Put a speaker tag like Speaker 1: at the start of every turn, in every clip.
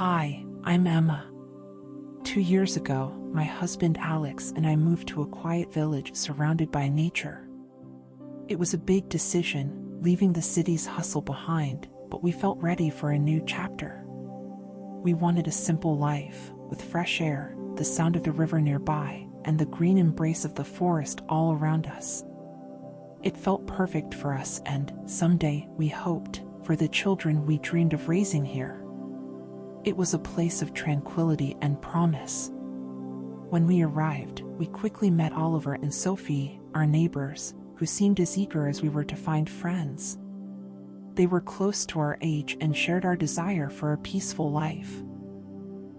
Speaker 1: Hi, I'm Emma. 2 years ago, my husband Alex and I moved to a quiet village surrounded by nature. It was a big decision, leaving the city's hustle behind, but we felt ready for a new chapter. We wanted a simple life, with fresh air, the sound of the river nearby, and the green embrace of the forest all around us. It felt perfect for us and, someday, we hoped, for the children we dreamed of raising here. It was a place of tranquility and promise. When we arrived, we quickly met Oliver and Sophie, our neighbors, who seemed as eager as we were to find friends. They were close to our age and shared our desire for a peaceful life.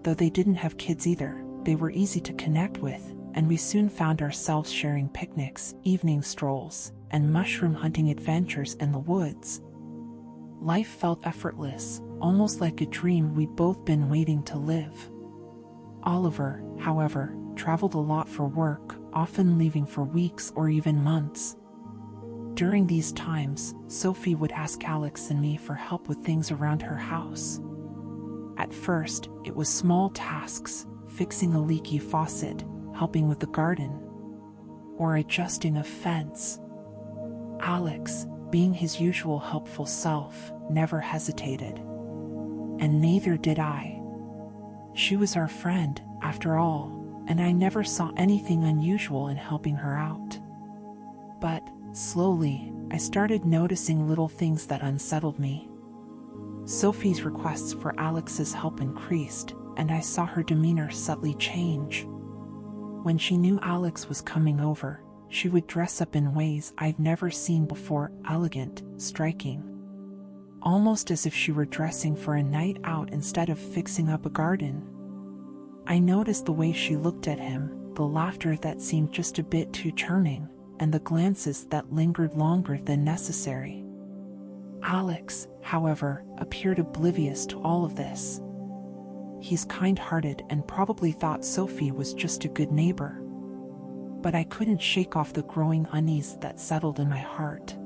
Speaker 1: Though they didn't have kids either, they were easy to connect with, and we soon found ourselves sharing picnics, evening strolls, and mushroom hunting adventures in the woods. Life felt effortless, almost like a dream we'd both been waiting to live. Oliver, however, traveled a lot for work, often leaving for weeks or even months. During these times, Sophie would ask Alex and me for help with things around her house. At first, it was small tasks, fixing a leaky faucet, helping with the garden, or adjusting a fence. Alex, being his usual helpful self, never hesitated. And neither did I. She was our friend, after all, and I never saw anything unusual in helping her out. But, slowly, I started noticing little things that unsettled me. Sophie's requests for Alex's help increased, and I saw her demeanor subtly change. When she knew Alex was coming over, she would dress up in ways I'd never seen before, elegant, striking. Almost as if she were dressing for a night out instead of fixing up a garden. I noticed the way she looked at him, the laughter that seemed just a bit too charming, and the glances that lingered longer than necessary. Alex, however, appeared oblivious to all of this. He's kind-hearted and probably thought Sophie was just a good neighbor. But I couldn't shake off the growing unease that settled in my heart.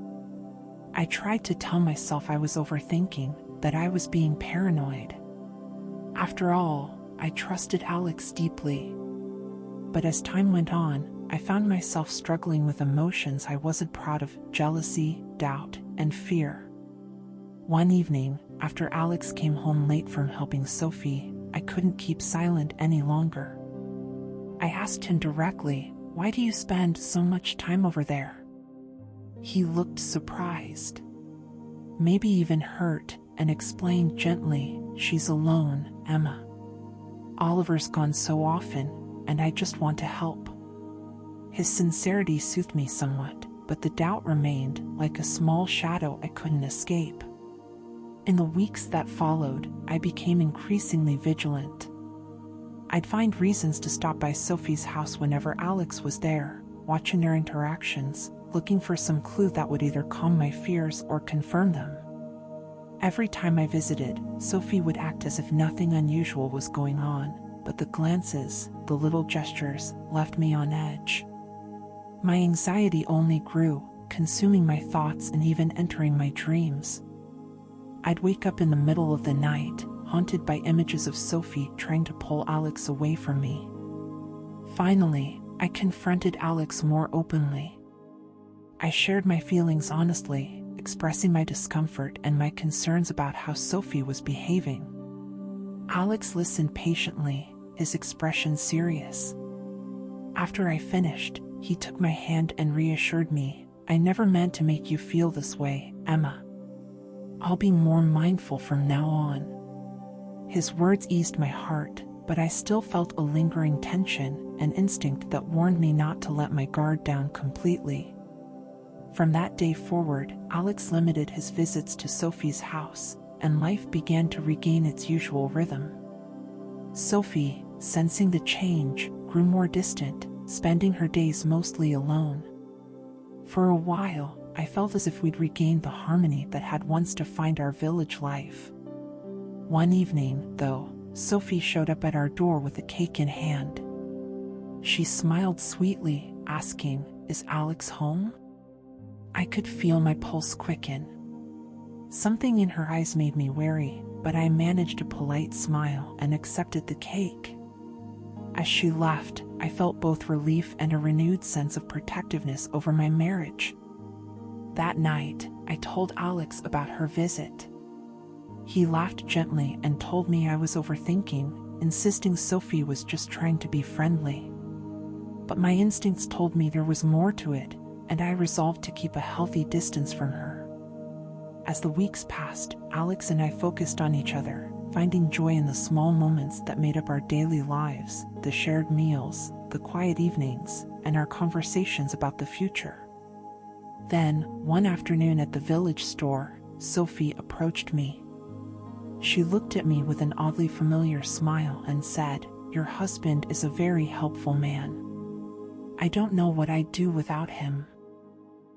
Speaker 1: I tried to tell myself I was overthinking, that I was being paranoid. After all, I trusted Alex deeply. But as time went on, I found myself struggling with emotions I wasn't proud of: jealousy, doubt, and fear. One evening, after Alex came home late from helping Sophie, I couldn't keep silent any longer. I asked him directly, "Why do you spend so much time over there?" He looked surprised, maybe even hurt, and explained gently, "She's alone, Emma. Oliver's gone so often, and I just want to help." His sincerity soothed me somewhat, but the doubt remained, like a small shadow I couldn't escape. In the weeks that followed, I became increasingly vigilant. I'd find reasons to stop by Sophie's house whenever Alex was there, watching their interactions, looking for some clue that would either calm my fears or confirm them. Every time I visited, Sophie would act as if nothing unusual was going on, but the glances, the little gestures, left me on edge. My anxiety only grew, consuming my thoughts and even entering my dreams. I'd wake up in the middle of the night, haunted by images of Sophie trying to pull Alex away from me. Finally, I confronted Alex more openly. I shared my feelings honestly, expressing my discomfort and my concerns about how Sophie was behaving. Alex listened patiently, his expression serious. After I finished, he took my hand and reassured me, "I never meant to make you feel this way, Emma. I'll be more mindful from now on." His words eased my heart, but I still felt a lingering tension, an instinct that warned me not to let my guard down completely. From that day forward, Alex limited his visits to Sophie's house, and life began to regain its usual rhythm. Sophie, sensing the change, grew more distant, spending her days mostly alone. For a while, I felt as if we'd regained the harmony that had once defined our village life. One evening, though, Sophie showed up at our door with a cake in hand. She smiled sweetly, asking, "Is Alex home?" I could feel my pulse quicken. Something in her eyes made me wary, but I managed a polite smile and accepted the cake. As she left, I felt both relief and a renewed sense of protectiveness over my marriage. That night, I told Alex about her visit. He laughed gently and told me I was overthinking, insisting Sophie was just trying to be friendly. But my instincts told me there was more to it, and I resolved to keep a healthy distance from her. As the weeks passed, Alex and I focused on each other, finding joy in the small moments that made up our daily lives, the shared meals, the quiet evenings, and our conversations about the future. Then, one afternoon at the village store, Sophie approached me. She looked at me with an oddly familiar smile and said, "Your husband is a very helpful man. I don't know what I'd do without him."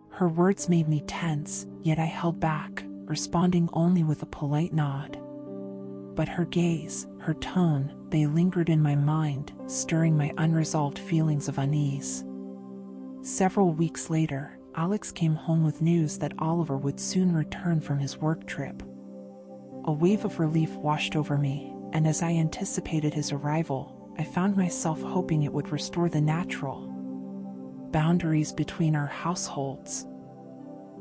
Speaker 1: Her words made me tense, yet I held back, responding only with a polite nod. But her gaze, her tone, they lingered in my mind, stirring my unresolved feelings of unease. Several weeks later, Alex came home with news that Oliver would soon return from his work trip. A wave of relief washed over me, and as I anticipated his arrival, I found myself hoping it would restore the natural boundaries between our households.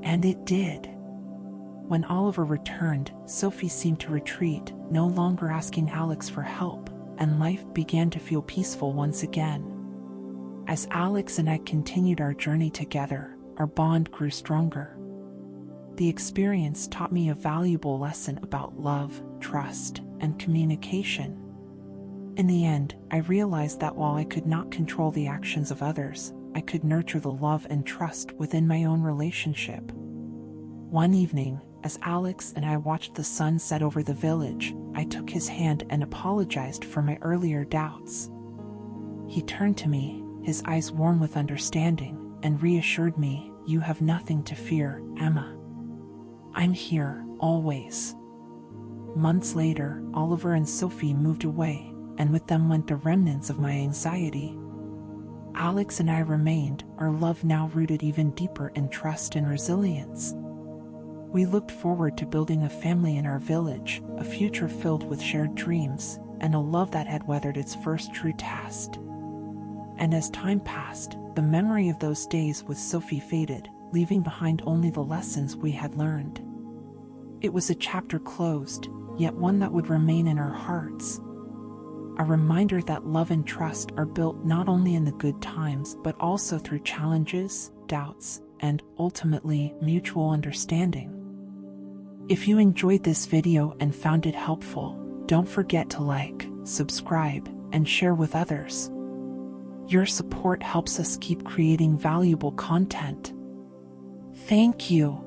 Speaker 1: And it did. When Oliver returned, Sophie seemed to retreat, no longer asking Alex for help, and life began to feel peaceful once again. As Alex and I continued our journey together, our bond grew stronger. The experience taught me a valuable lesson about love, trust, and communication. In the end, I realized that while I could not control the actions of others, I could nurture the love and trust within my own relationship. One evening, as Alex and I watched the sun set over the village, I took his hand and apologized for my earlier doubts. He turned to me, his eyes warm with understanding, and reassured me, "You have nothing to fear, Emma. I'm here, always." Months later, Oliver and Sophie moved away, and with them went the remnants of my anxiety. Alex and I remained, our love now rooted even deeper in trust and resilience. We looked forward to building a family in our village, a future filled with shared dreams, and a love that had weathered its first true test. And as time passed, the memory of those days with Sophie faded, leaving behind only the lessons we had learned. It was a chapter closed, yet one that would remain in our hearts. A reminder that love and trust are built not only in the good times but also through challenges, doubts, and, ultimately, mutual understanding. If you enjoyed this video and found it helpful, don't forget to like, subscribe, and share with others. Your support helps us keep creating valuable content. Thank you.